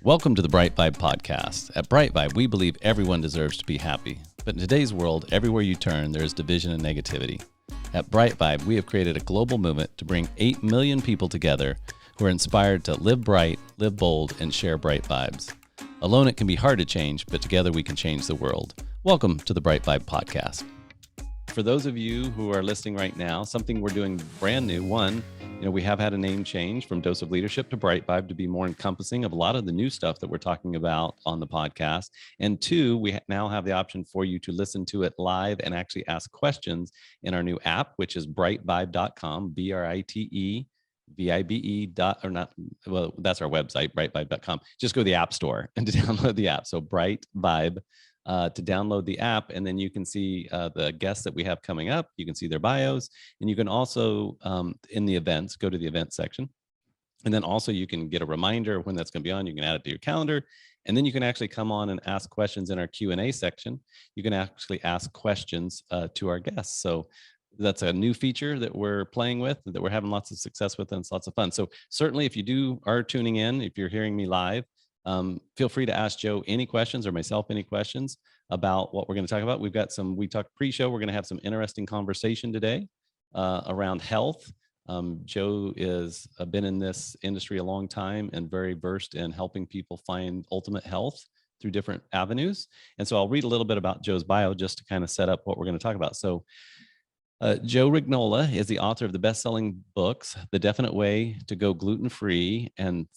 Welcome to the BriteVibe podcast. At BriteVibe, we believe everyone deserves to be happy. But in today's world, everywhere you turn, there is division and negativity. At BriteVibe, we have created a global movement to bring 8 million people together who are inspired to live bright, live bold, and share bright vibes. Alone, it can be hard to change, but together we can change the world. Welcome to the BriteVibe podcast. For those of you who are listening right now, something we're doing brand new. One, we have had a name change from Dose of Leadership to BriteVibe to be more encompassing of a lot of the new stuff that we're talking about on the podcast. And two, we now have the option for you to listen to it live and actually ask questions in our new app, which is britevibe.com, BriteVibe that's our website, britevibe.com. Just go to the App Store and to download the app. So BriteVibe. To download the app, and then you can see the guests that we have coming up. You can see their bios, and you can also, in the events, go to the event section. And then also you can get a reminder when that's going to be on. You can add it to your calendar, and then you can actually come on and ask questions in our Q&A section. You can actually ask questions to our guests. So that's a new feature that we're playing with, that we're having lots of success with, and it's lots of fun. So certainly if you are tuning in, if you're hearing me live, feel free to ask Joe any questions or myself any questions about what we're going to talk about. We talked pre-show. We're going to have some interesting conversation today around health. Joe is been in this industry a long time and very versed in helping people find ultimate health through different avenues. And so I'll read a little bit about Joe's bio just to kind of set up what we're going to talk about. So Joe Rignola is the author of the best-selling books, The Definite Way to Go Gluten Free and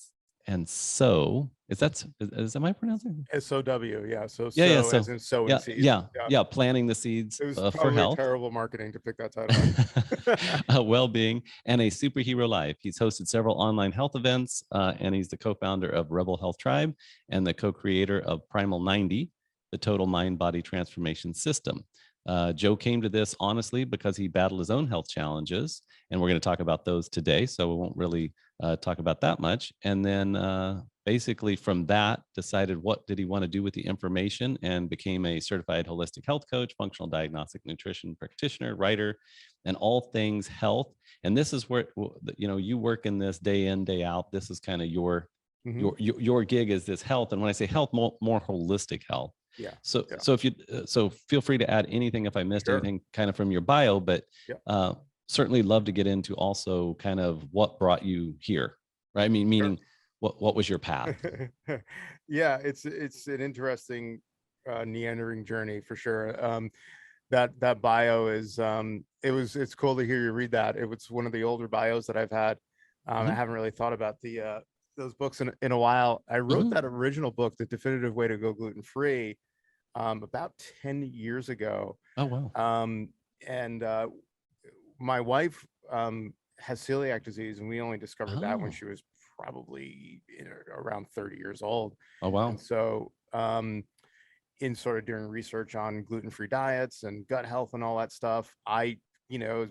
Sow. Is that my pronunciation? S-O-W, yeah. So yeah, sow as in sowing seeds. Yeah, planting the seeds it was for probably health. Terrible marketing to pick that title. Well-being and a superhero life. He's hosted several online health events, and he's the co-founder of Rebel Health Tribe and the co-creator of Primal 90, the total mind-body transformation system. Joe came to this honestly because he battled his own health challenges, and we're going to talk about those today. So we won't really talk about that much. And then basically from that, decided what did he want to do with the information, and became a certified holistic health coach, functional diagnostic nutrition practitioner, writer, and all things health. And this is where you work in this day in, day out. This is kind of your gig is this health. And when I say health, more holistic health. Yeah. So if you feel free to add anything if I missed anything kind of from your bio, but certainly love to get into also kind of what brought you here, right? I mean, meaning what was your path? Yeah, it's an interesting meandering journey for sure. That bio is it's cool to hear you read that. It was one of the older bios that I've had. I haven't really thought about those books in a while. I wrote that original book, The Definitive Way to Go Gluten Free, about 10 years ago. Oh, wow. And my wife has celiac disease, and we only discovered that when she was probably around 30 years old. Oh, wow. And so in sort of doing research on gluten-free diets and gut health and all that stuff,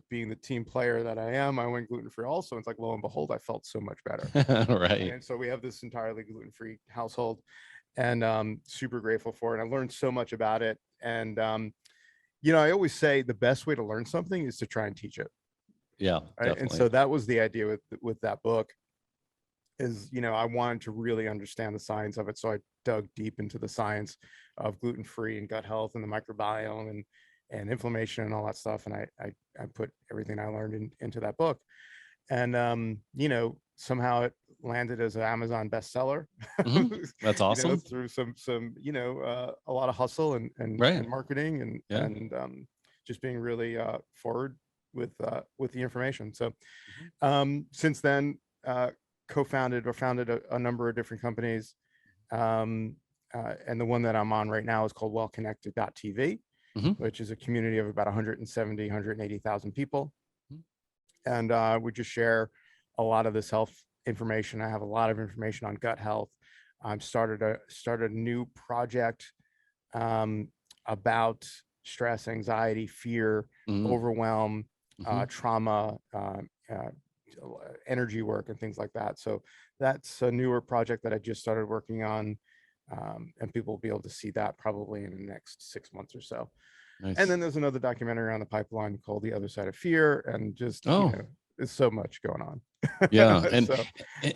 being the team player that I am, I went gluten-free also. It's like, lo and behold, I felt so much better. Right. And so we have this entirely gluten-free household, and super grateful for it. I learned so much about it. And, I always say the best way to learn something is to try and teach it. Yeah. Right? Definitely. And so that was the idea with that book is, I wanted to really understand the science of it. So I dug deep into the science of gluten-free and gut health and the microbiome and inflammation and all that stuff. And I put everything I learned into that book. And, somehow it landed as an Amazon bestseller. That's awesome. Through some a lot of hustle and marketing and just being really forward with the information. So since then, founded a number of different companies. And the one that I'm on right now is called wellconnected.tv. Which is a community of about 180,000 people. And we just share a lot of this health information. I have a lot of information on gut health. I've started a new project about stress, anxiety, fear, overwhelm, trauma, energy work, and things like that. So that's a newer project that I just started working on. And people will be able to see that probably in the next 6 months or so. Nice. And then there's another documentary on the pipeline called The Other Side of Fear, and just there's so much going on. Yeah. And, so,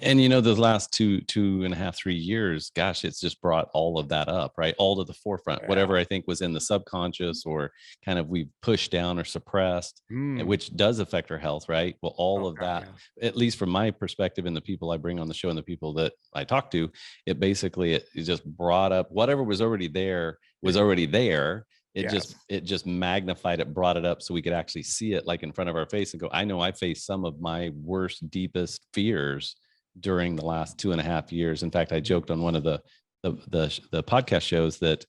and, the last 2.5, 3 years, gosh, it's just brought all of that up, right? All to the forefront, whatever I think was in the subconscious or kind of we've pushed down or suppressed, which does affect our health, right? Well, all of that, at least from my perspective and the people I bring on the show and the people that I talk to, it basically, it just brought up whatever was already there. It just magnified it, brought it up so we could actually see it like in front of our face and go, I know I faced some of my worst, deepest fears during the last 2.5 years. In fact, I joked on one of the podcast shows that,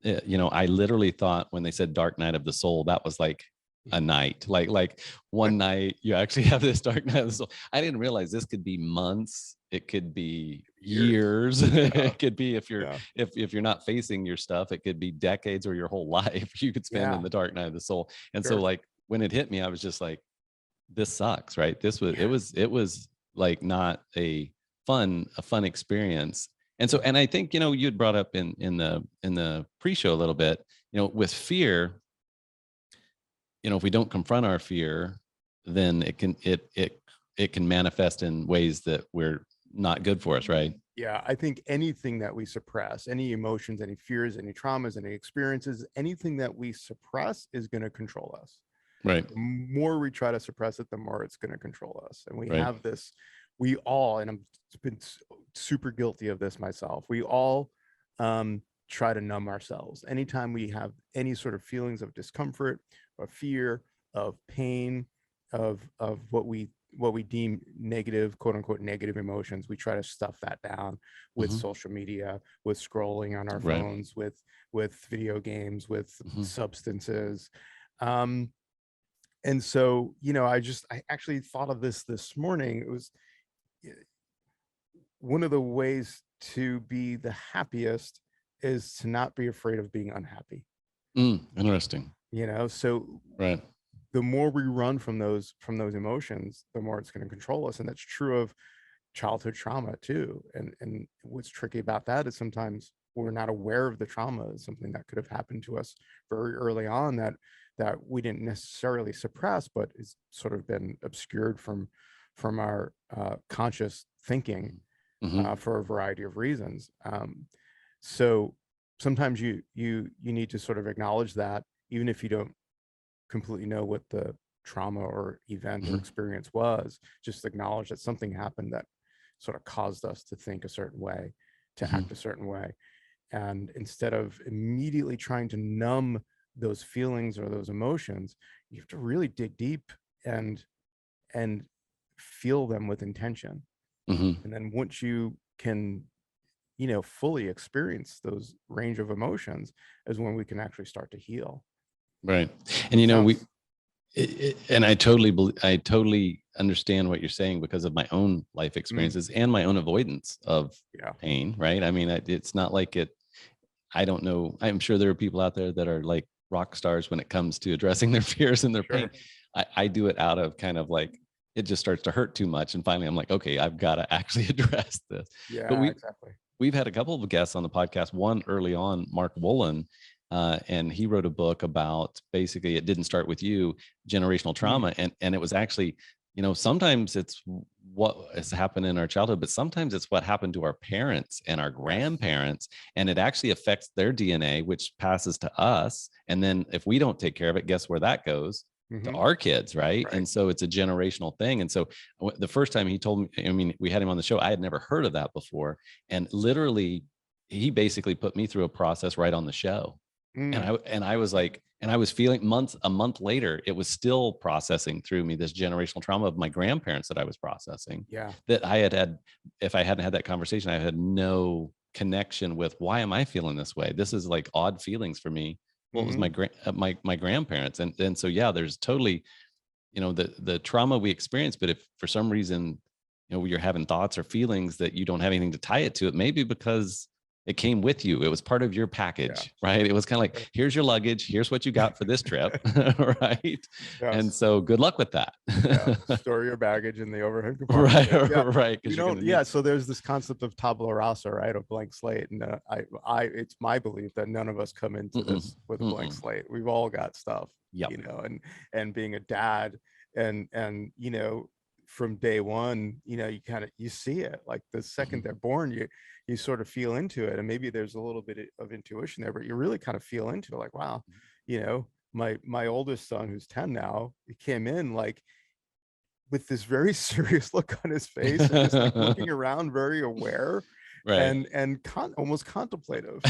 I literally thought when they said dark night of the soul, that was like a night, like one night you actually have this dark night of the soul. I didn't realize this could be months. It could be years. It could be if you're not facing your stuff, it could be decades or your whole life you could spend in the dark night of the soul. And so like when it hit me, I was just like, this sucks, right? It was like not a fun experience. And so, and I think, you had brought up in the pre-show a little bit, with fear, if we don't confront our fear, then it can manifest in ways that we're not good for us, right? Yeah, I think anything that we suppress, any emotions, any fears, any traumas, any experiences, anything that we suppress is going to control us. Right. The more we try to suppress it, the more it's going to control us. And we have this, we all, and I've been super guilty of this myself, we all try to numb ourselves. Anytime we have any sort of feelings of discomfort, of fear, of pain, of what we deem negative, quote unquote, negative emotions, we try to stuff that down with social media, with scrolling on our phones, with video games, with substances. And so, I actually thought of this morning. It was one of the ways to be the happiest is to not be afraid of being unhappy. Interesting. So the more we run from those emotions, the more it's going to control us. And that's true of childhood trauma too. And what's tricky about that is sometimes we're not aware of the trauma as something that could have happened to us very early on that we didn't necessarily suppress, but it's sort of been obscured from our conscious thinking for a variety of reasons. So sometimes you need to sort of acknowledge that, even if you don't completely know what the trauma or event or experience was, just acknowledge that something happened that sort of caused us to think a certain way, to act a certain way. And instead of immediately trying to numb those feelings or those emotions, you have to really dig deep and feel them with intention. And then once you can, fully experience those range of emotions, is when we can actually start to heal. Right. And and I totally understand what you're saying because of my own life experiences and my own avoidance of pain. Right. I mean, it's not like I don't know. I'm sure there are people out there that are like rock stars when it comes to addressing their fears and their pain. I do it out of kind of like, it just starts to hurt too much. And finally I'm like, okay, I've got to actually address this. Yeah, but exactly. We've had a couple of guests on the podcast, one early on, Mark Woolen, and he wrote a book about basically, it didn't start with you, generational trauma. And it was actually, sometimes it's what has happened in our childhood, but sometimes it's what happened to our parents and our grandparents. And it actually affects their DNA, which passes to us. And then if we don't take care of it, guess where that goes? To our kids, right? And so it's a generational thing. And so the first time he told me, we had him on the show, I had never heard of that before. And literally, he basically put me through a process right on the show. And I was like, and I was feeling a month later, it was still processing through me this generational trauma of my grandparents that I was processing. Yeah. That I had, if I hadn't had that conversation, I had no connection with, why am I feeling this way? This is like odd feelings for me. Well, it was my grandparents. And so, yeah, there's totally, the trauma we experience, but if for some reason, you're having thoughts or feelings that you don't have anything to tie it to, it may be because it came with you. It was part of your package, right? It was kind of like, here's your luggage. Here's what you got for this trip, right? Yes. And so good luck with that. Store your baggage in the overhead compartment. Right. So there's this concept of tabula rasa, right? A blank slate. And it's my belief that none of us come into this with a blank slate. We've all got stuff, and being a dad and from day one, you you see it, like the second they're born, you sort of feel into it. And maybe there's a little bit of intuition there, but you really kind of feel into it, like, wow, my oldest son, who's 10 now, he came in like with this very serious look on his face, and just like looking around, very aware, right, and almost contemplative,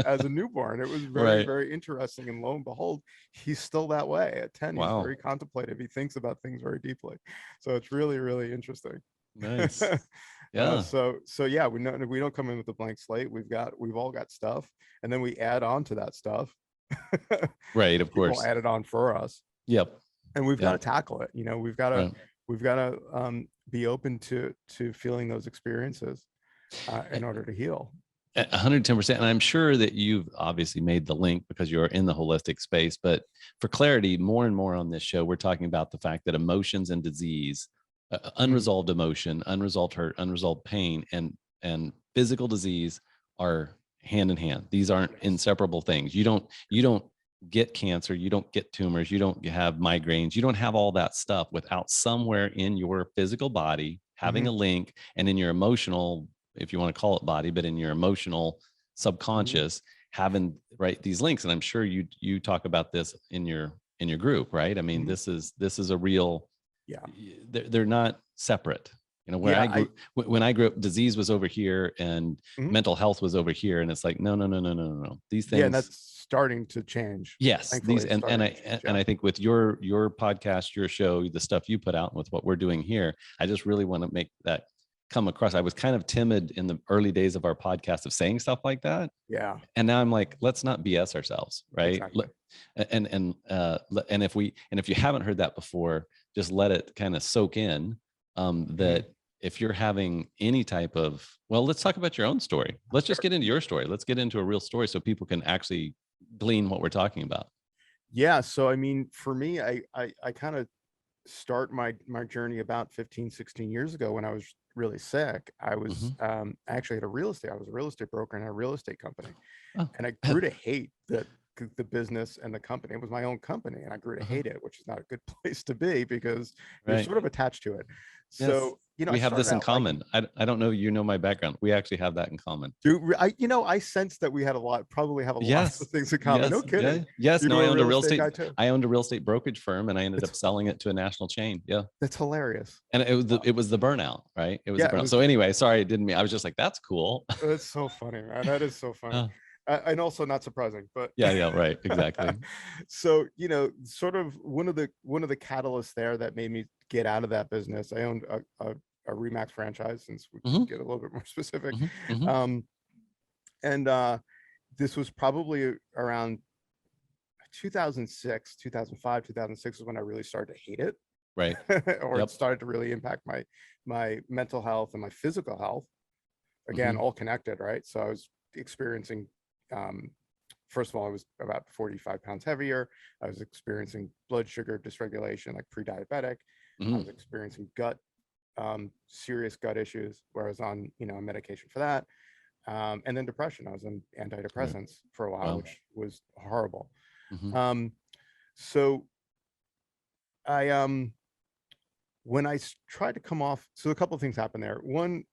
as a newborn. It was very, right. very interesting. And lo and behold, he's still that way at 10. He's Wow. very contemplative. He thinks about things very deeply. So it's really, really interesting. Nice. Yeah. So yeah, we don't come in with a blank slate. We've all got stuff, and then we add on to that stuff. Right. Of People course. add it on for us. Yep. And we've got Yep. to tackle it. We've got to be open to feeling those experiences in order to heal. 110%. And I'm sure that you've obviously made the link because you're in the holistic space. But for clarity, more and more on this show, we're talking about the fact that emotions and disease, unresolved emotion, unresolved hurt, unresolved pain, and physical disease are hand in hand. These aren't inseparable things. You don't get cancer, you don't get tumors, you don't have migraines, you don't have all that stuff without somewhere in your physical body having a link, and in your emotional, if you want to call it body, but in your emotional subconscious having these links. And I'm sure you talk about this in your group, right? I mean, this is a real, they're not separate. When I grew up, disease was over here and mental health was over here, and it's like no. These things, and that's starting to change. Yes, these and I think with your podcast, your show, the stuff you put out, and with what we're doing here, I just really want to make that come across. I was kind of timid in the early days of our podcast of saying stuff like that. Yeah. And now I'm like, let's not BS ourselves, right? Exactly. And if you haven't heard that before, just let it kind of soak in. That if you're having any type of, well, let's talk about your own story. Let's just get into your story. Let's get into a real story so people can actually glean what we're talking about. Yeah. So, I mean, for me, I kind of start my journey about 15, 16 years ago when I was really sick. I was I actually had I was a real estate broker in a real estate company. And I grew to hate the business and the company. It was my own company, and I grew to hate it, which is not a good place to be because you're sort of attached to it. So, we have this in common. I don't know, my background. We actually have that in common. I sensed that we had probably have a lot of things in common. No kidding. Yes. No, I owned a real estate brokerage firm, and I ended up selling it to a national chain. Yeah. That's hilarious. And it was the burnout, right? It was the burnout. So anyway, sorry, it didn't mean, I was just like, that's cool. That's so funny, man. That is so funny. And also not surprising, but yeah, right, exactly. So, sort of one of the catalysts there that made me get out of that business. I owned a Remax franchise, since we can get a little bit more specific. And this was probably around 2006, 2005, 2006 is when I really started to hate it. Right. Or it started to really impact my mental health and my physical health. Again, all connected, right? So I was experiencing, first of all, I was about 45 pounds heavier. I was experiencing blood sugar dysregulation, like pre-diabetic. I was experiencing serious gut issues, where I was on, a medication for that. And then depression. I was on antidepressants for a while, which was horrible. So I, when I tried to come off, so a couple of things happened there. One,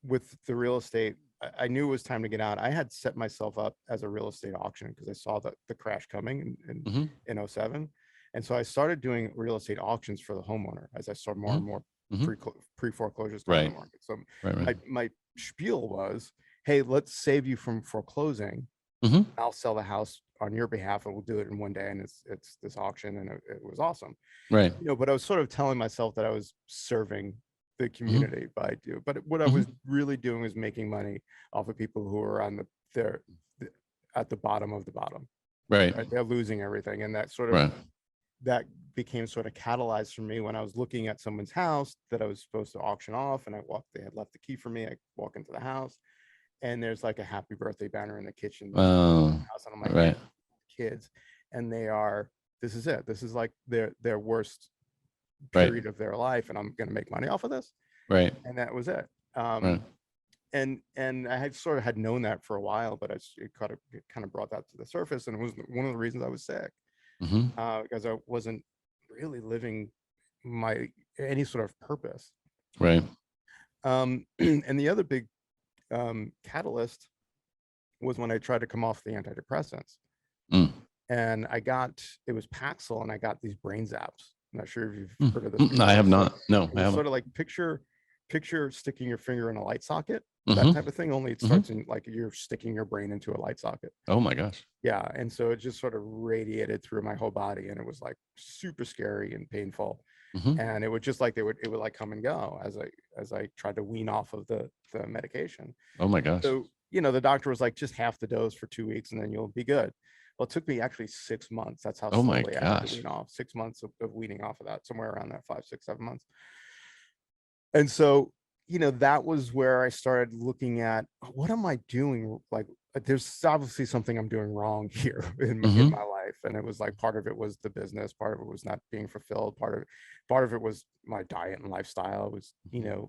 with the real estate, I knew it was time to get out. I had set myself up as a real estate auction because I saw the crash coming in 07. And so I started doing real estate auctions for the homeowner as I saw more and more pre-foreclosures coming in the market. So my spiel was, hey, let's save you from foreclosing. I'll sell the house on your behalf, and we'll do it in one day. And it's this auction, and it was awesome. Right. But I was sort of telling myself that I was serving the community but what I was really doing was making money off of people who are at the bottom of the bottom. Right. They're losing everything. And that sort of that became sort of catalyzed for me when I was looking at someone's house that I was supposed to auction off, and they had left the key for me. I walk into the house, and there's like a happy birthday banner in the kitchen. House, and I'm like, kids, and this is it. This is like their worst period of their life, and I'm going to make money off of this. Right. And that was it. And I had known that for a while, but it kind of brought that to the surface. And it was one of the reasons I was sick, because I wasn't really living my any sort of purpose. Right. And the other big catalyst was when I tried to come off the antidepressants. And it was Paxil, and I got these brain zaps. I'm not sure if you've heard of this before. I have not. No, I haven't. Sort of like picture sticking your finger in a light socket, that type of thing, only it starts in like you're sticking your brain into a light socket. Oh my gosh. Yeah. And so it just sort of radiated through my whole body, and it was like super scary and painful. And it would just like, it would like come and go as I tried to wean off of the medication. Oh my gosh. So, the doctor was like, just half the dose for 2 weeks and then you'll be good. Well, it took me actually 6 months. That's how slowly I had to wean off. 6 months of weaning off of that, somewhere around that 5, 6, 7 months. And so, that was where I started looking at, what am I doing? Like, there's obviously something I'm doing wrong here in my life. And it was like, part of it was the business, part of it was not being fulfilled, part of it was my diet and lifestyle. It was,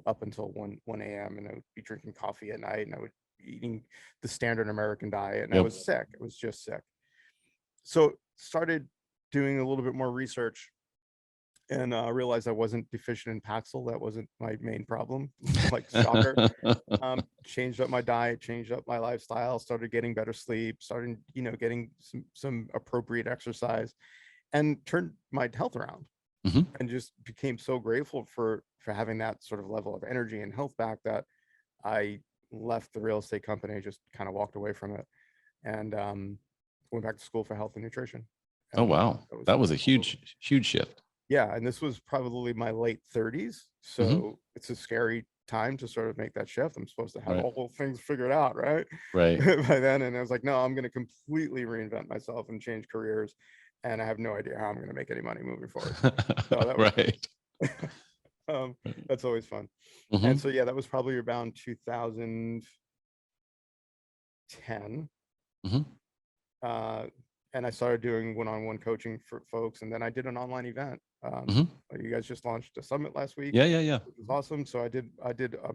up until 1 a.m. and I would be drinking coffee at night, and I would be eating the standard American diet, and I was sick. It was just sick. So started doing a little bit more research, and realized I wasn't deficient in Paxil. That wasn't my main problem. Like, shocker. Changed up my diet, changed up my lifestyle, started getting better sleep, started, getting some appropriate exercise, and turned my health around. And just became so grateful for having that sort of level of energy and health back, that I left the real estate company, just kind of walked away from it, and went back to school for health and nutrition. And oh wow, that was a huge shift. Yeah, and this was probably my late 30s, so it's a scary time to sort of make that shift. I'm supposed to have all things figured out, right? By then, and I was like, no, I'm going to completely reinvent myself and change careers, and I have no idea how I'm going to make any money moving forward. So that was that's always fun. And so yeah, that was probably around 2010. And I started doing one-on-one coaching for folks, and then I did an online event. You guys just launched a summit last week. Yeah. It was awesome. So I did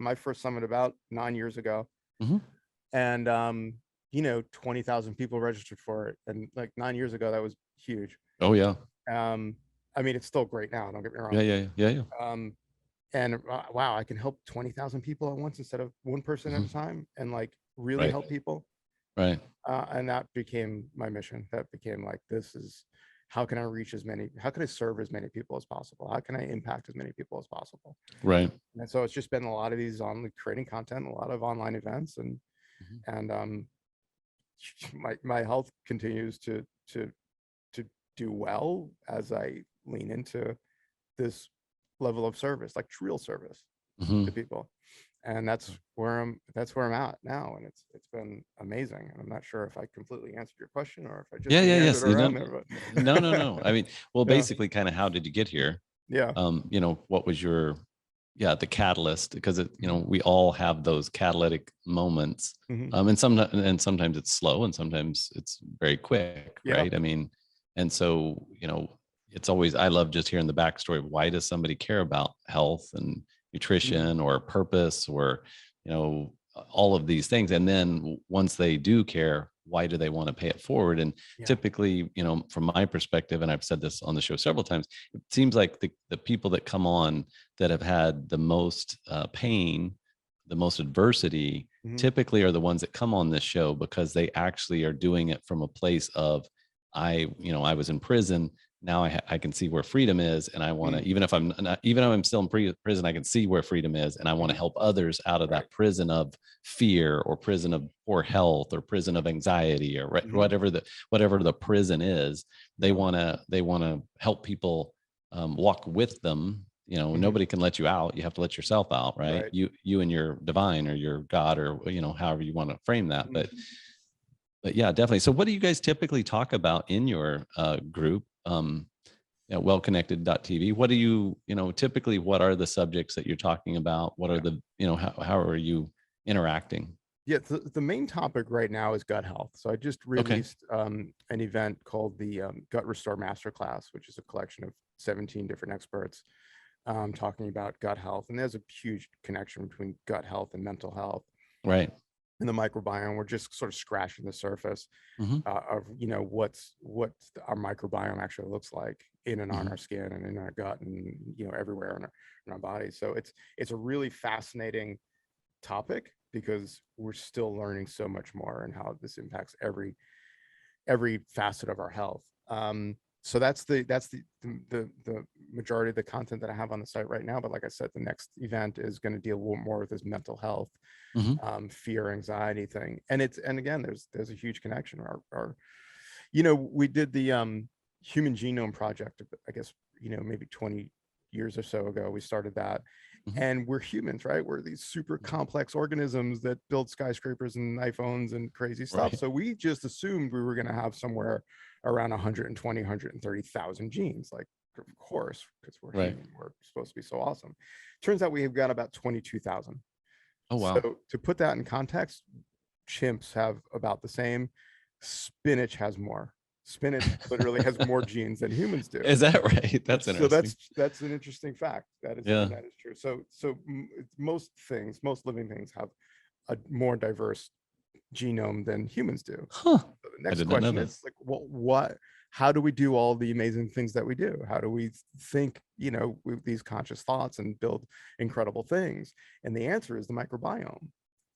my first summit about 9 years ago, and 20,000 people registered for it, and like 9 years ago, that was huge. Oh yeah. I mean, it's still great now, don't get me wrong. Yeah. And wow, I can help 20,000 people at once instead of one person at a time, and like really help people. Right. And that became my mission. That became like, this is, how can I serve as many people as possible? How can I impact as many people as possible? Right. And so it's just been a lot of these on creating content, a lot of online events, and my health continues to do well as I lean into this level of service, like real service to people. And that's where I'm at now, and it's been amazing. And I'm not sure if I completely answered your question, or if I just yes. around there, but... No. I mean, well, basically, kind of, how did you get here? Yeah. What was your the catalyst? Because we all have those catalytic moments. And sometimes it's slow, and sometimes it's very quick, right? I mean, and so it's always, I love just hearing the backstory of, why does somebody care about health and nutrition or purpose, or all of these things, and then once they do care, why do they want to pay it forward? And typically, from my perspective, and I've said this on the show several times, it seems like the people that come on that have had the most pain, the most adversity, typically are the ones that come on this show, because they actually are doing it from a place of, I was in prison. Now I can see where freedom is, and I want to, even if I'm still in prison, I can see where freedom is, and I want to help others out of that prison of fear, or prison of poor health, or prison of anxiety, or whatever the prison is. They want to help people walk with them. Nobody can let you out. You have to let yourself out, right? You and your divine, or your God, or however you want to frame that. But yeah, definitely. So what do you guys typically talk about in your group? Wellconnected.tv. What do you typically, what are the subjects that you're talking about? What are the, how are you interacting? Yeah, the main topic right now is gut health. So I just released an event called the Gut Restore Masterclass, which is a collection of 17 different experts talking about gut health. And there's a huge connection between gut health and mental health. Right. in the microbiome. We're just sort of scratching the surface of, what our microbiome actually looks like in and on our skin and in our gut and, everywhere in our body. So it's a really fascinating topic because we're still learning so much more and how this impacts every facet of our health. So that's the majority of the content that I have on the site right now. But like I said, the next event is going to deal more with this mental health, fear, anxiety thing. And again, there's a huge connection. We did the Human Genome Project, I guess, maybe 20 years or so ago. We started that. And we're humans, right? We're these super complex organisms that build skyscrapers and iPhones and crazy stuff. So we just assumed we were going to have somewhere around 120, 130,000 genes. Like, of course, because we're human, we're supposed to be so awesome. Turns out we've got about 22,000. Oh, wow. So to put that in context, chimps have about the same. Spinach has more. Spinach literally has more genes than humans do. Is that right? That's interesting. So that's an interesting fact. That is true. So most living things have a more diverse genome than humans do. Huh. So the next question is like, well, how do we do all the amazing things that we do? How do we think, with these conscious thoughts and build incredible things? And the answer is the microbiome.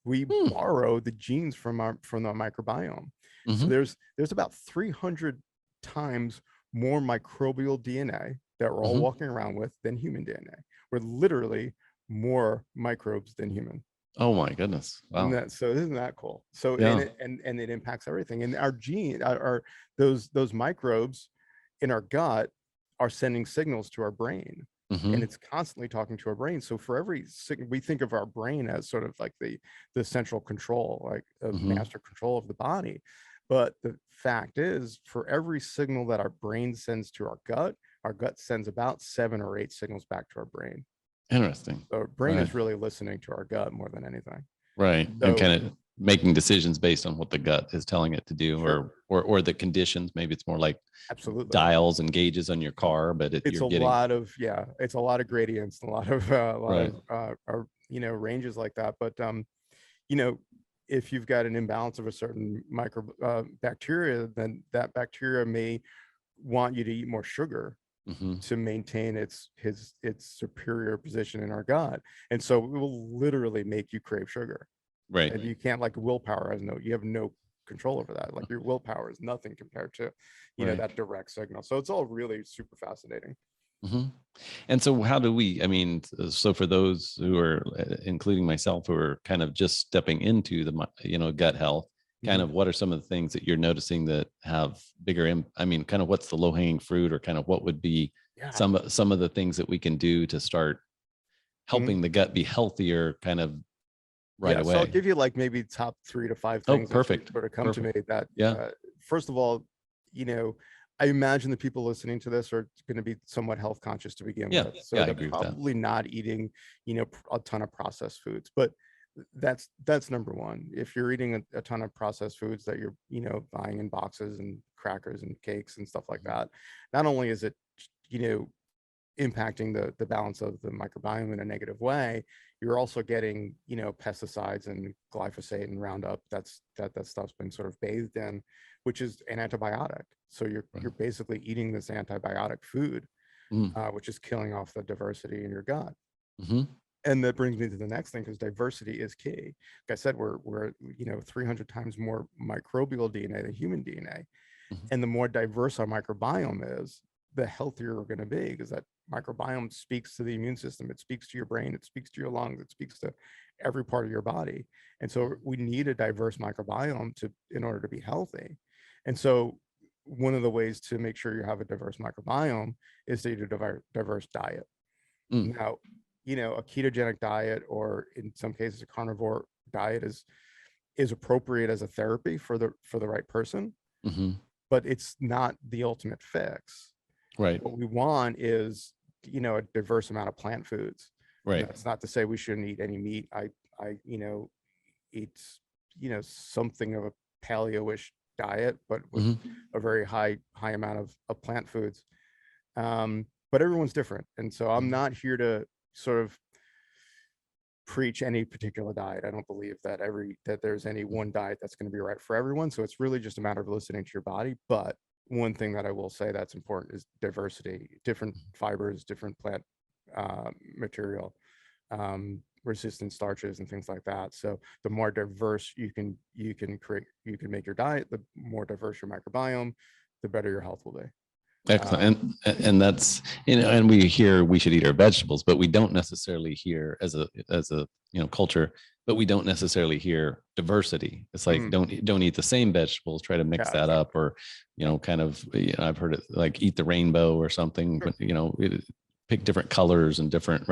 We borrow the genes from the microbiome. So there's about 300 times more microbial DNA that we're all walking around with than human DNA. We're literally more microbes than human. Oh my goodness! Wow. So isn't that cool? So and it impacts everything. And our those microbes in our gut are sending signals to our brain. And it's constantly talking to our brain. So for we think of our brain as sort of like the central control, like master control of the body. But the fact is, for every signal that our brain sends to our gut sends about 7 or 8 signals back to our brain. Interesting. So our brain is really listening to our gut more than anything. Right. So, and kind of making decisions based on what the gut is telling it to do, or the conditions. Maybe it's more like dials and gauges on your car, but it's a lot of gradients, a lot of ranges like that. But if you've got an imbalance of a certain bacteria, then that bacteria may want you to eat more sugar to maintain its superior position in our gut. And so it will literally make you crave sugar. Right. And you can't, like, willpower you have no control over that. Like, your willpower is nothing compared to, that direct signal. So it's all really super fascinating. And so how do so for those who are, including myself, who are kind of just stepping into the, gut health, kind of what are some of the things that you're noticing that have bigger, kind of what's the low hanging fruit, or kind of what would be some of the things that we can do to start helping the gut be healthier kind of right away? So I'll give you like maybe top 3 to 5 things that sort of come to me that, first of all, I imagine the people listening to this are going to be somewhat health conscious to begin with. So they're probably not eating, a ton of processed foods, but that's number one. If you're eating a ton of processed foods that you're, buying in boxes and crackers and cakes and stuff like that, not only is it, impacting the balance of the microbiome in a negative way, you're also getting, pesticides and glyphosate and Roundup. That stuff's been sort of bathed in, which is an antibiotic. So you're basically eating this antibiotic food, which is killing off the diversity in your gut. And that brings me to the next thing, because diversity is key. Like I said, we're 300 times more microbial DNA than human DNA. And the more diverse our microbiome is, the healthier we're going to be, because that microbiome speaks to the immune system. It speaks to your brain. It speaks to your lungs. It speaks to every part of your body. And so we need a diverse microbiome in order to be healthy. And so one of the ways to make sure you have a diverse microbiome is to eat a diverse diet. Now, a ketogenic diet, or in some cases a carnivore diet, is appropriate as a therapy for the right person, but it's not the ultimate fix. Right. What we want is, a diverse amount of plant foods. Right. That's not to say we shouldn't eat any meat. I eat, something of a paleo-ish diet, but with a very high amount of plant foods. But everyone's different. And so I'm not here to sort of preach any particular diet. I don't believe that there's any one diet that's going to be right for everyone. So it's really just a matter of listening to your body. But one thing that I will say that's important is diversity, different fibers, different plant material, resistant starches and things like that. So the more diverse you can make your diet, the more diverse your microbiome, the better your health will be. Excellent. And that's, and we hear we should eat our vegetables, but we don't necessarily hear as a culture, but we don't necessarily hear diversity. It's like, don't eat the same vegetables, try to mix that up, or, kind of, I've heard it like eat the rainbow or something, but, pick different colors and different,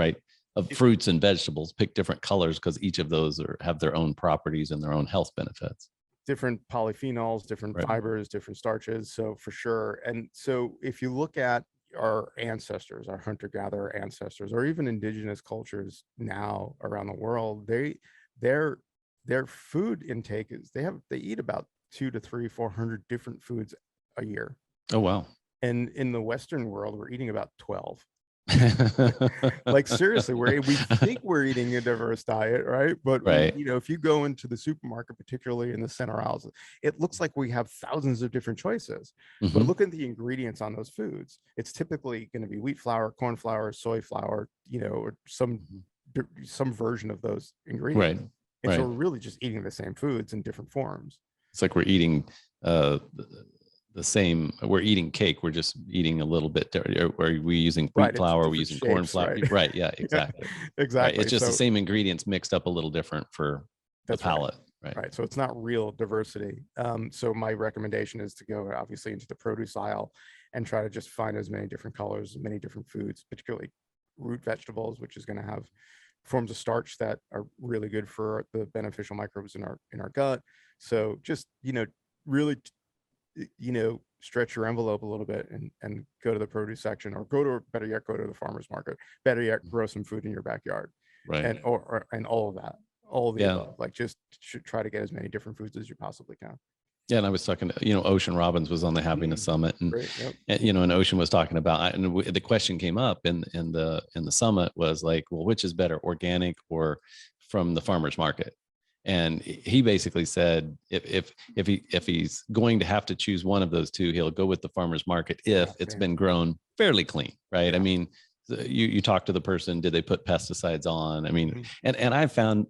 of fruits and vegetables, pick different colors because each of those have their own properties and their own health benefits. Different polyphenols, different fibers, different starches. So for sure. And so if you look at our ancestors, our hunter-gatherer ancestors, or even indigenous cultures now around the world, their food intake is they eat about 200 to 400 different foods a year. Oh, wow. And in the Western world, we're eating about 12. Like seriously, we think we're eating a diverse diet, right? But if you go into the supermarket, particularly in the center aisles, it looks like we have thousands of different choices. But look at the ingredients on those foods. It's typically going to be wheat flour, corn flour, soy flour, or some version of those ingredients. And so we're really just eating the same foods in different forms. It's like we're eating the same, we're eating cake, we're just eating a little bit. Are we using wheat flour? Are we using corn flour? Right. Yeah, exactly. Exactly. It's just the same ingredients mixed up a little different for the palate. Right. So it's not real diversity. So my recommendation is to go obviously into the produce aisle and try to just find as many different colors, many different foods, particularly root vegetables, which is going to have forms of starch that are really good for the beneficial microbes in our gut. So just, really stretch your envelope a little bit and go to the produce section, or better yet, go to the farmer's market, better yet, grow some food in your backyard. And all of that, all of the above. Like just should try to get as many different foods as you possibly can. Yeah, and I was talking to, Ocean Robbins was on the Happiness Summit, and, and Ocean was talking about, and the question came up in the summit was like, well, which is better, organic or from the farmer's market? And he basically said if he's going to have to choose one of those two, he'll go with the farmer's market if it's been grown fairly clean, right? I mean, you talk to the person, did they put pesticides on? I mean, and I found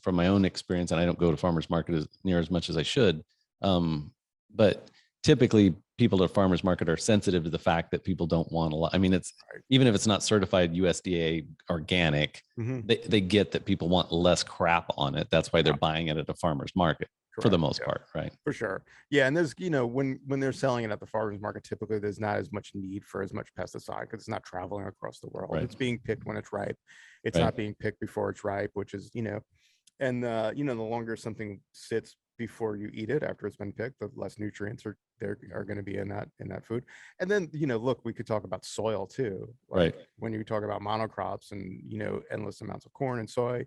from my own experience, and I don't go to farmer's market near as much as I should, but typically people at farmers market are sensitive to the fact that people don't want a lot. I mean, it's even if it's not certified USDA organic, they get that people want less crap on it. That's why they're buying it at a farmer's market for the most part, right? For sure. Yeah. And there's, when they're selling it at the farmer's market, typically there's not as much need for as much pesticide because it's not traveling across the world. It's being picked when it's ripe. It's not being picked before it's ripe, which is, and the longer something sits before you eat it after it's been picked, the less nutrients are going to be in that food. And then look, we could talk about soil too, when you talk about monocrops and endless amounts of corn and soy,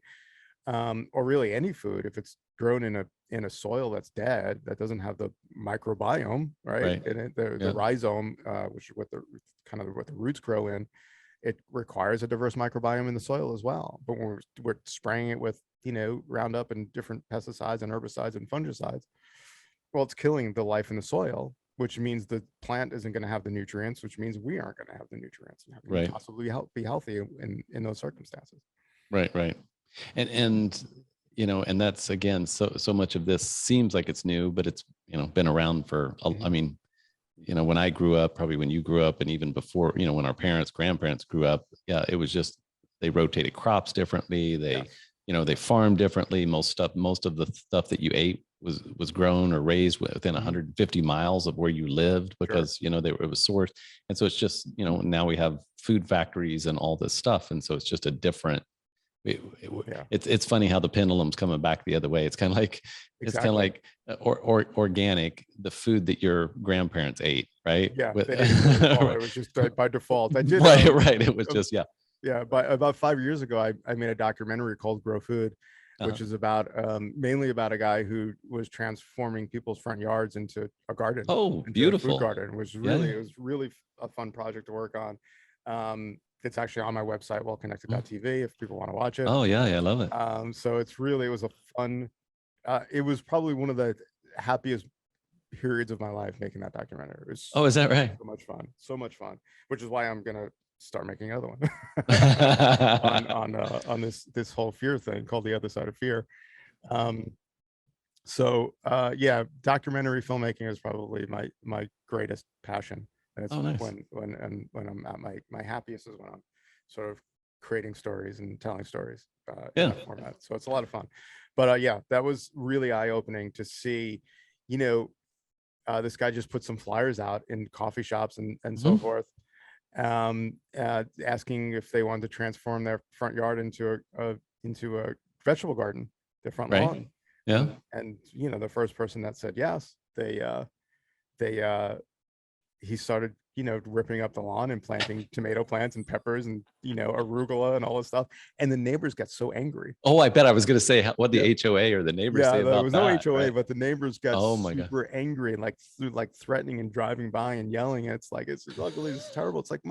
or really any food, if it's grown in a soil that's dead, that doesn't have the microbiome and the rhizome, which is what the roots grow in, it requires a diverse microbiome in the soil as well. But when we're spraying it with Roundup and different pesticides and herbicides and fungicides, well, it's killing the life in the soil, which means the plant isn't going to have the nutrients, which means we aren't going to have the nutrients and how can we possibly be healthy in those circumstances. Right. And and that's, again, so much of this seems like it's new, but it's been around for I mean, when I grew up, probably when you grew up, and even before, when our grandparents grew up, it was just, they rotated crops differently. They farmed differently. Most of the stuff that you ate was grown or raised within 150 miles of where you lived because, it was sourced. And so it's just, now we have food factories and all this stuff. And so it's just a different, it's funny how the pendulum's coming back the other way. It's kind of like, or organic, the food that your grandparents ate, right? Yeah. It was just by default. I did. Right. It was just, Yeah, but about 5 years ago, I made a documentary called Grow Food, which is about mainly about a guy who was transforming people's front yards into a garden. Oh, beautiful. Food garden. It was really a fun project to work on. it's actually on my website, wellconnected.tv, if people want to watch it. Oh yeah, I love it. So it was a fun, it was probably one of the happiest periods of my life making that documentary. It was Is that right? So much fun, which is why I'm gonna start making another one on this whole fear thing called The Other Side of Fear. So yeah, documentary filmmaking is probably my greatest passion. And it's nice. when I'm at my happiest is when I'm sort of creating stories and telling stories in that format. So it's a lot of fun. But yeah, that was really eye-opening to see, this guy just put some flyers out in coffee shops and so forth, asking if they wanted to transform their front yard into a vegetable garden, their front lawn. Yeah. And the first person that said yes, he started ripping up the lawn and planting tomato plants and peppers and arugula and all this stuff, and the neighbors got so angry. I bet. I was going to say, what the HOA or the neighbors say about there was that, no HOA, right? but the neighbors got super God. angry and like threatening and driving by and yelling. It's like, it's ugly, it's terrible. It's like,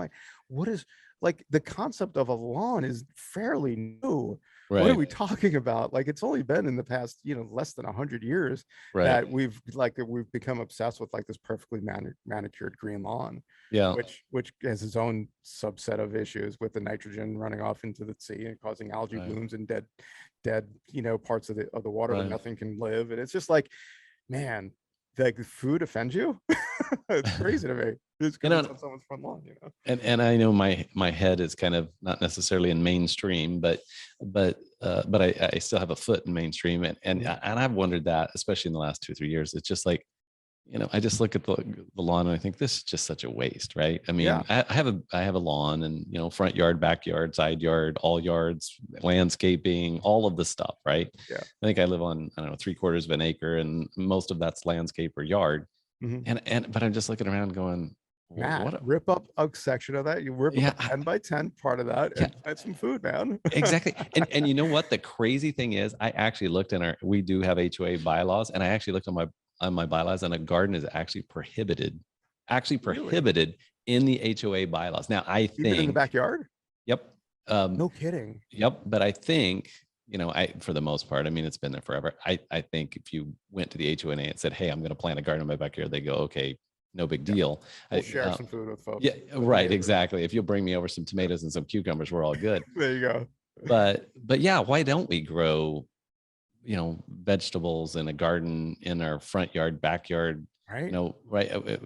what is, like, the concept of a lawn is fairly new. Right. What are we talking about? Like, it's only been in the past, less than 100 years that we've become obsessed with like this perfectly manicured green lawn. Yeah. Which has its own subset of issues with the nitrogen running off into the sea and causing algae blooms and dead parts of the water where nothing can live. And it's just like, man, like, food offends you. It's crazy to me. It's because it's on someone's front lawn, And I know my head is kind of not necessarily in mainstream, but I still have a foot in mainstream, and I've wondered that, especially in the last 2 or 3 years. It's just like, I just look at the lawn and I think this is just such a waste, right? I mean, I have a lawn, and front yard, backyard, side yard, all yards, landscaping, all of the stuff, right? Yeah. I think I live on, I don't know, 3/4 of an acre, and most of that's landscape or yard. But I'm just looking around going, Matt, rip up a section of that. You rip up a 10 by 10 part of that and plant some food, man. Exactly. And you know what? The crazy thing is, I actually looked we do have HOA bylaws, and I actually looked on my bylaws, and a garden is actually prohibited in the HOA bylaws. Now, I think even in the backyard. Yep. No kidding. Yep. But I think, for the most part, I mean, it's been there forever. I think if you went to the HOA and said, hey, I'm going to plant a garden in my backyard, they go, okay, no big deal. We'll share some food with folks. Yeah, right. Exactly. If you'll bring me over some tomatoes and some cucumbers, we're all good. There you go. But yeah, why don't we grow, vegetables in a garden in our front yard, backyard? Right.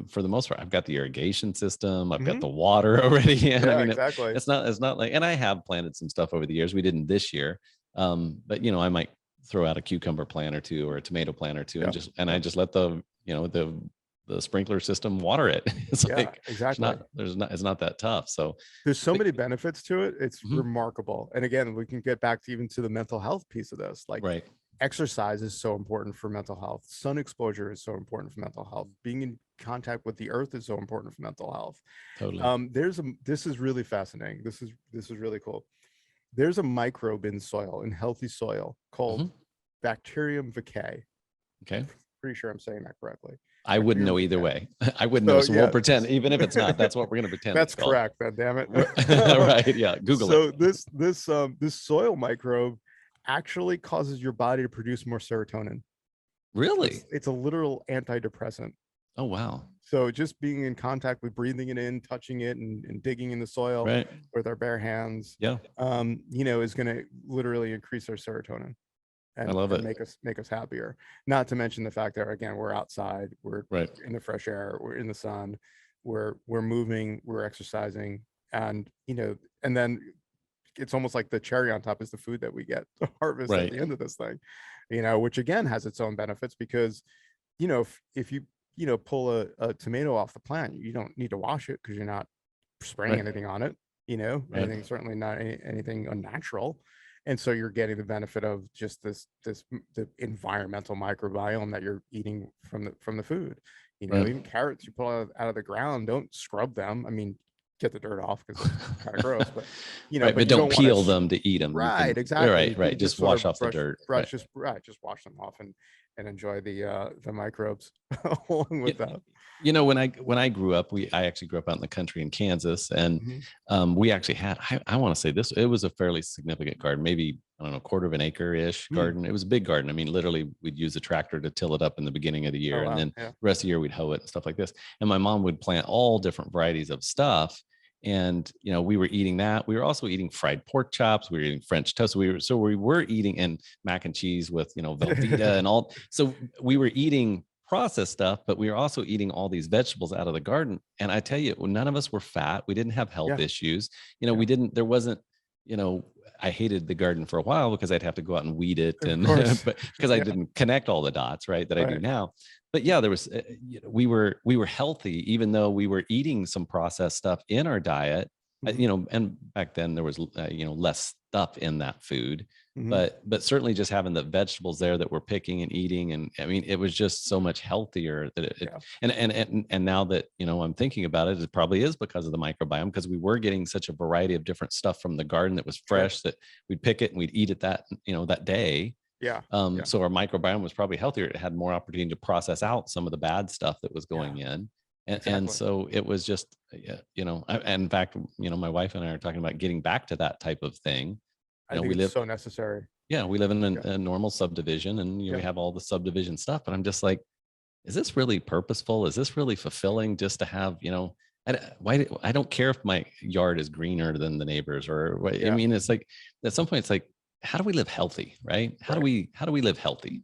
For the most part, I've got the irrigation system. I've got the water already in. Yeah, I mean, exactly. It's not like, and I have planted some stuff over the years. We didn't this year. But I might throw out a cucumber plant or two or a tomato plant or two, and I just let the sprinkler system water it. It's like, exactly. It's not that tough. So there's so many benefits to it. It's remarkable. And again, we can get back to the mental health piece of this. Like, exercise is so important for mental health. Sun exposure is so important for mental health. Being in contact with the earth is so important for mental health. Totally. This is really fascinating. This is really cool. There's a microbe in soil, in healthy soil, called Bacterium vaccae. Okay. Pretty sure I'm saying that correctly. I wouldn't know either way. I wouldn't know. So we'll pretend, even if it's not, that's what we're going to pretend. That's correct. Then, damn it. Right. Yeah. Google it. So this soil microbe actually causes your body to produce more serotonin. Really? It's a literal antidepressant. Oh, wow. So just being in contact with breathing it in, touching it, and digging in the soil with our bare hands, is going to literally increase our serotonin. And, I love it. Make us happier. Not to mention the fact that, again, we're outside, we're in the fresh air, we're in the sun, we're moving, we're exercising, and and then it's almost like the cherry on top is the food that we get to harvest at the end of this thing, which again has its own benefits, because if you pull a tomato off the plant, you don't need to wash it because you're not spraying anything on it, anything, certainly not anything unnatural. And so you're getting the benefit of just the environmental microbiome that you're eating from the food. Even carrots you pull out of the ground, don't scrub them. I mean, get the dirt off because it's kind of gross, but right, but but you don't don't want peel to. them to eat them. You Right, can, exactly. right. Just Just sort wash of off the dirt. Right. just wash them off and enjoy the microbes along with that. When I grew up, I actually grew up out in the country in Kansas, and we actually had, I want to say this, it was a fairly significant garden, maybe, I don't know, quarter of an acre ish garden. It was a big garden. I mean, literally we'd use a tractor to till it up in the beginning of the year. And then the rest of the year we'd hoe it and stuff like this. And my mom would plant all different varieties of stuff. And, we were eating that. We were also eating fried pork chops. We were eating French toast. We were eating, and mac and cheese with, Velveeta and all. So we were eating processed stuff, but we were also eating all these vegetables out of the garden. And I tell you, none of us were fat. We didn't have health issues. There wasn't, I hated the garden for a while because I'd have to go out and weed it, and but because I didn't connect all the dots, right, that I do now. But yeah, there was, we were healthy, even though we were eating some processed stuff in our diet, and back then there was, less stuff in that food. But certainly just having the vegetables there that we're picking and eating, and I mean, it was just so much healthier that and now that I'm thinking about it, it probably is because of the microbiome, because we were getting such a variety of different stuff from the garden that was fresh, that we'd pick it and we'd eat it that day. So our microbiome was probably healthier. It had more opportunity to process out some of the bad stuff that was going in. And so it was just, in fact, my wife and I are talking about getting back to that type of thing. I think it's so necessary. Yeah, we live in a normal subdivision, and we have all the subdivision stuff. But I'm just like, is this really purposeful? Is this really fulfilling? Just to have, I don't care if my yard is greener than the neighbors, or what. I mean, it's like at some point, it's like, how do we live healthy, right? How do we live healthy?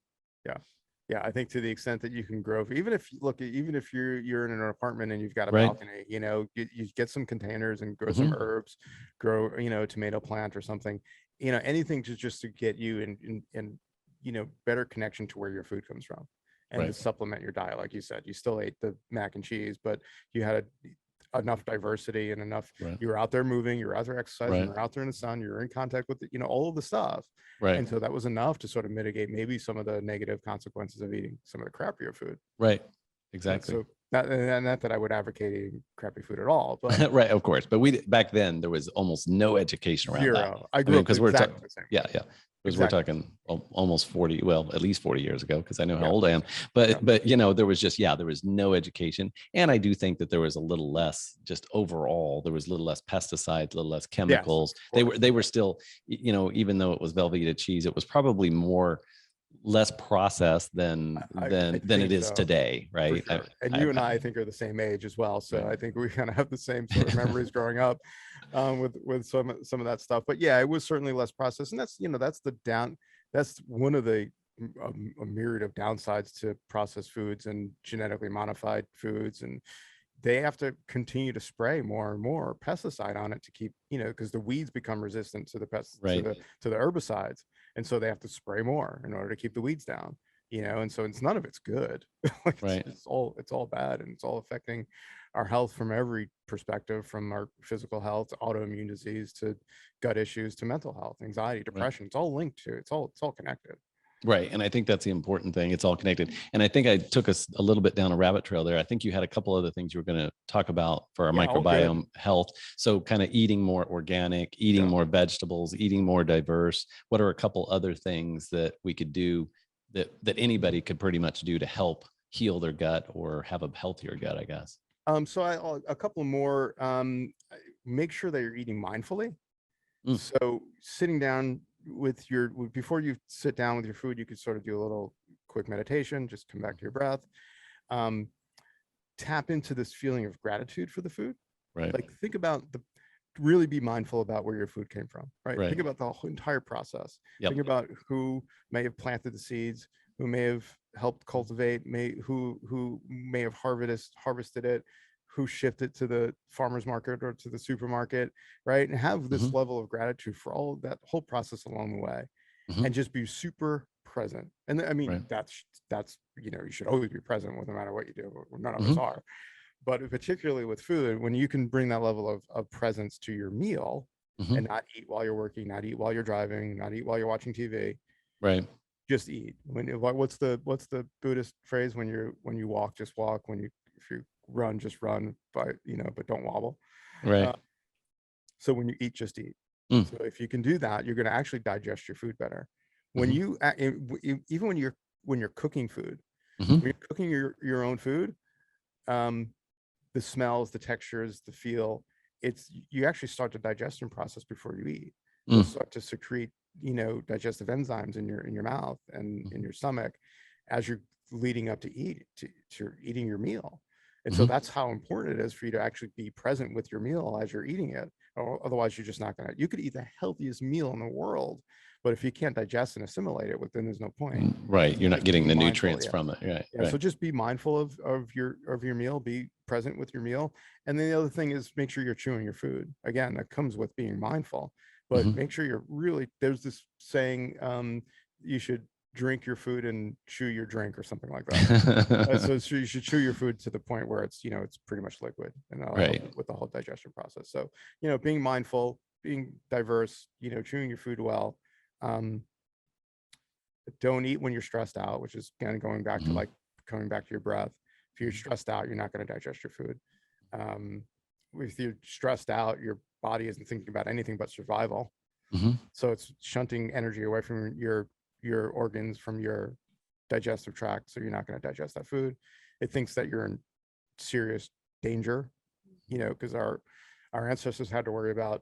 Yeah, I think to the extent that you can grow, even if you're in an apartment and you've got a balcony, you get some containers and grow some herbs, grow tomato plant or something, anything just to get you in better connection to where your food comes from, and to supplement your diet. Like you said, you still ate the mac and cheese, but you had enough diversity and enough, you were out there moving, you're out there exercising, you're out there in the sun, you're in contact with all of the stuff. And so that was enough to sort of mitigate maybe some of the negative consequences of eating some of the crappier food. Exactly. So not that I would advocate eating crappy food at all, but right, of course. But back then there was almost no education around that. I grew up because we're exactly the same. Because we're talking almost 40, well, at least 40 years ago, because I know how old I am. But there was just, there was no education. And I do think that there was a little less, just overall, there was a little less pesticides, a little less chemicals. They were still, even though it was Velveeta cheese, it was probably less processed than it is today, right? Sure. And you and I think are the same age as well, so I think we kind of have the same sort of memories growing up with some of that stuff. But yeah, it was certainly less processed, and that's one of the a myriad of downsides to processed foods and genetically modified foods, and they have to continue to spray more and more pesticide on it to keep, because the weeds become resistant to the pests, to the herbicides. And so they have to spray more in order to keep the weeds down, and so none of it's good. It's all bad, and it's all affecting our health from every perspective, from our physical health to autoimmune disease to gut issues to mental health, anxiety, depression. It's all linked to, it's all connected. Right. And I think that's the important thing. It's all connected. And I think I took us a little bit down a rabbit trail there. I think you had a couple other things you were going to talk about for our microbiome health. So kind of eating more organic, eating more vegetables, eating more diverse. What are a couple other things that we could do that anybody could pretty much do to help heal their gut or have a healthier gut, I guess? So a couple more, make sure that you're eating mindfully. So sitting down before you sit down with your food, you could sort of do a little quick meditation, just come back to your breath, tap into this feeling of gratitude for the food. Like think about really be mindful about where your food came from, right? Think about the whole entire process. Think about who may have planted the seeds, who may have helped cultivate, who may have harvested it, who shipped it to the farmer's market or to the supermarket, right? And have this level of gratitude for all of that whole process along the way, and just be super present. And I mean, that's you should always be present no matter what you do. None of us are, but particularly with food, when you can bring that level of presence to your meal, and not eat while you're working, not eat while you're driving, not eat while you're watching TV, just eat. What's the Buddhist phrase? When you walk, just walk. If you run, just run, but don't wobble. Right. So when you eat, just eat. So if you can do that, you're going to actually digest your food better. When you even when you're cooking food, when you're cooking your own food, the smells, the textures, the feel, you actually start the digestion process before you eat. You'll start to secrete, digestive enzymes in your mouth and in your stomach as you're leading up to eating your meal. And so that's how important it is for you to actually be present with your meal as you're eating it. Or otherwise, you're just not going to. You could eat the healthiest meal in the world, but if you can't digest and assimilate it, then there's no point. Right. You're not getting the nutrients yeah. from it. Right. Yeah. Right. So just be mindful of your meal. Be present with your meal. And then the other thing is make sure you're chewing your food. Again, that comes with being mindful, but make sure you're really. There's this saying, you should drink your food and chew your drink or something like that. So you should chew your food to the point where it's pretty much liquid, and that'll help with the whole digestion process. So being mindful, being diverse, chewing your food well. Don't eat when you're stressed out, which is kind of going back to coming back to your breath. If you're stressed out, you're not going to digest your food. If you're stressed out, your body isn't thinking about anything but survival. So it's shunting energy away from your organs, from your digestive tract. So you're not going to digest that food. It thinks that you're in serious danger, because our ancestors had to worry about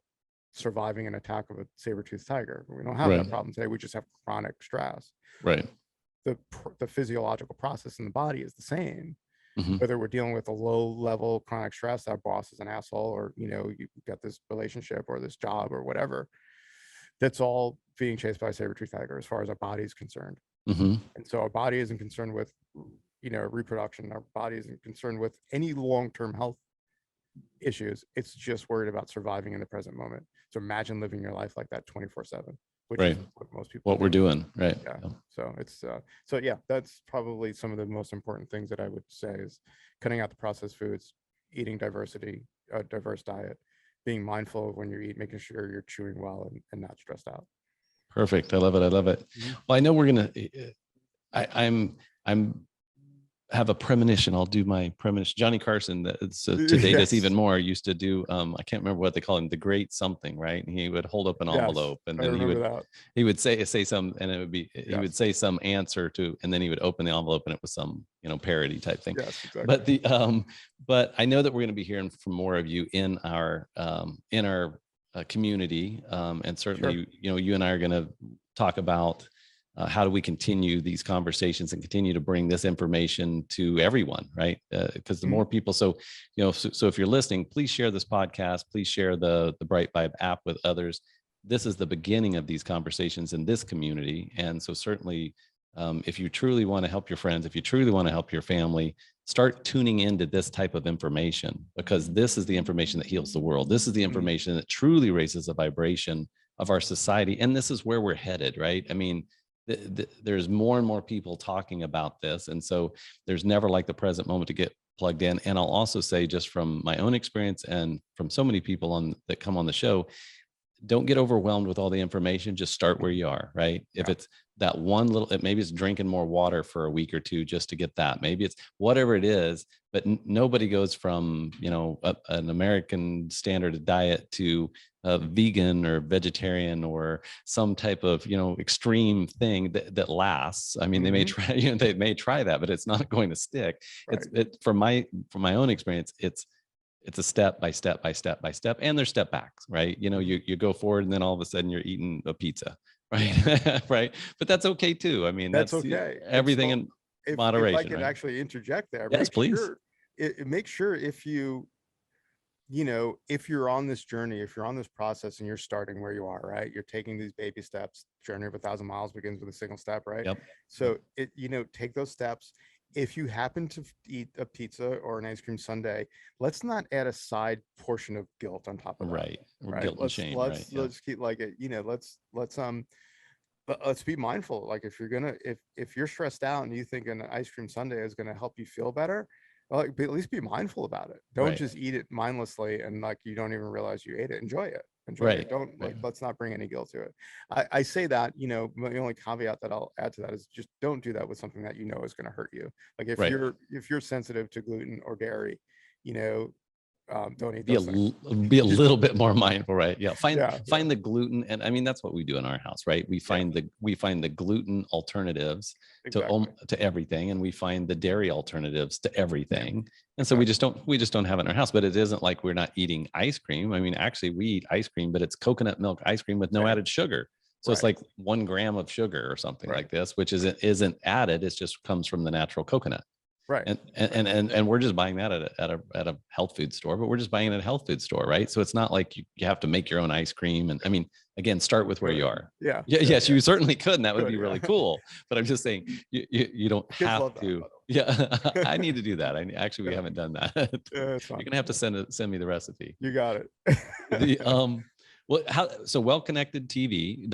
surviving an attack of a saber-toothed tiger. We don't have that problem today. We just have chronic stress. Right. The physiological process in the body is the same. Whether we're dealing with a low-level chronic stress, that boss is an asshole, or you've got this relationship or this job or whatever, that's all being chased by a saber-toothed tiger as far as our body is concerned. And so our body isn't concerned with reproduction. Our body isn't concerned with any long-term health issues. It's just worried about surviving in the present moment. So imagine living your life like that 24/7, which is what most people we're doing. Right. Yeah. So it's so yeah, that's probably some of the most important things that I would say is cutting out the processed foods, eating diverse diet, being mindful of when you eat, making sure you're chewing well and not stressed out. Perfect. I love it. I love it. Well, I know we're gonna. I'm have a premonition. I'll do my premonition. Johnny Carson, to date us even more, used to do, I can't remember what they call him, the great something, right? And he would hold up an envelope, and then he would say some, and it would be, he would say some answer to, and then he would open the envelope and it was some, parody type thing. Yes, exactly. But but I know that we're going to be hearing from more of you in our community. And certainly, you and I are going to talk about how do we continue these conversations and continue to bring this information to everyone, right? Because the more people, so if you're listening, please share this podcast. Please share the BriteVibe app with others. This is the beginning of these conversations in this community, and so certainly, if you truly want to help your friends, if you truly want to help your family, start tuning into this type of information, because this is the information that heals the world. This is the information that truly raises the vibration of our society, and this is where we're headed, right? I mean, there's more and more people talking about this, and so there's never like the present moment to get plugged in. And I'll also say, just from my own experience and from so many people that come on the show, don't get overwhelmed with all the information. Just start where you are, right? If it's that one little, maybe it's drinking more water for a week or two just to get that. Maybe it's whatever it is, but nobody goes from, an American standard diet to a vegan or vegetarian or some type of, extreme thing that lasts. I mean, they may try, they may try that, but it's not going to stick. It's from my own experience, it's a step by step by step by step, and there's step backs, right? You go forward and then all of a sudden you're eating a pizza, right? Right. But that's okay too. I mean, that's okay. Everything in moderation. If I could actually interject there. Yes, please. Make sure if if you're on this journey, if you're on this process and you're starting where you are, right? You're taking these baby steps. Journey of 1,000 miles begins with a single step, right? Yep. So take those steps. If you happen to eat a pizza or an ice cream sundae, let's not add a side portion of guilt on top of that. Right. Guilt and shame. Let's keep like it, let's be mindful. Like if you're stressed out and you think an ice cream sundae is going to help you feel better, well, at least be mindful about it. Don't just eat it mindlessly and like you don't even realize you ate it. Enjoy it. It. Don't let's not bring any guilt to it. I say that, the only caveat that I'll add to that is just don't do that with something that is going to hurt you. Like if you're sensitive to gluten or dairy, don't eat those things. Be a little bit more mindful, right? Yeah. Find the gluten. And I mean, that's what we do in our house, right? We find the gluten alternatives to everything. And we find the dairy alternatives to everything. And so we just don't have it in our house, but it isn't like we're not eating ice cream. I mean, actually we eat ice cream, but it's coconut milk ice cream with no added sugar. So it's like 1 gram of sugar or something like this, which isn't added. It just comes from the natural coconut. Right. And we're just buying that at a health food store, but we're just buying it at a health food store, right? So it's not like you have to make your own ice cream. And I mean, again, start with where you are. Yes, you certainly could, and that would be really cool. But I'm just saying, you don't have to. I need to do that. We haven't done that. You're gonna have to send me the recipe. You got it. Well, wellconnected.tv,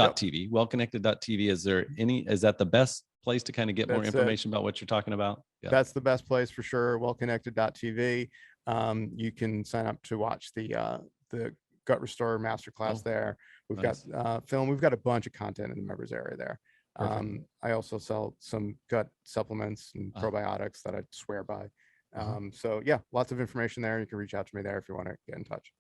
wellconnected.tv. Is that the best place to kind of get more information about what you're talking about? Yeah. That's the best place for sure. Wellconnected.tv. You can sign up to watch the Gut Restore Masterclass there. We've got film. We've got a bunch of content in the members area there. I also sell some gut supplements and probiotics that I swear by. So yeah, lots of information there. You can reach out to me there if you want to get in touch.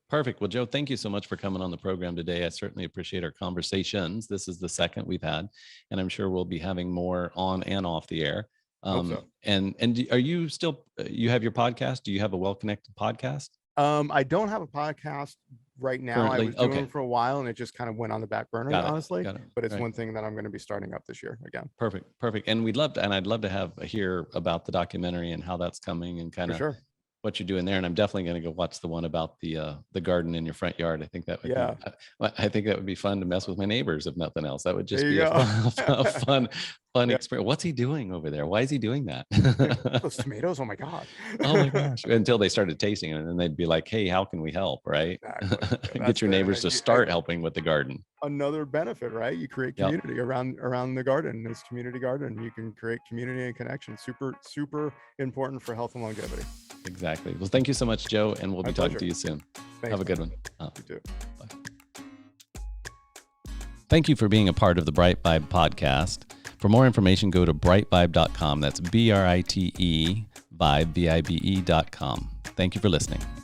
Perfect. Well, Joe, thank you so much for coming on the program today. I certainly appreciate our conversations. This is the second we've had, and I'm sure we'll be having more on and off the air. And are you still, you have your podcast? Do you have a Well Connected podcast? I don't have a podcast right now. Currently? I was doing it for a while and it just kind of went on the back burner, honestly. But it's one thing that I'm going to be starting up this year again. Perfect. And I'd love to hear about the documentary and how that's coming and kind of what you're doing there. And I'm definitely going to go watch the one about the garden in your front yard. I think that would be fun to mess with my neighbors, if nothing else. That would just be a fun experience. What's he doing over there? Why is he doing that? Those tomatoes. Oh my God. Oh my gosh. Until they started tasting it, and then they'd be like, hey, how can we help? Right. Exactly. Get your neighbors to start helping with the garden. Another benefit, right? You create community around the garden. It's community garden. You can create community and connection. Super important for health and longevity. Exactly. Well, thank you so much, Joe. And we'll be talking to you soon. Thanks, have a good one. You too. Bye. Thank you for being a part of the BriteVibe podcast. For more information, go to britevibe.com. That's BRITE vibe, VIBE.com. Thank you for listening.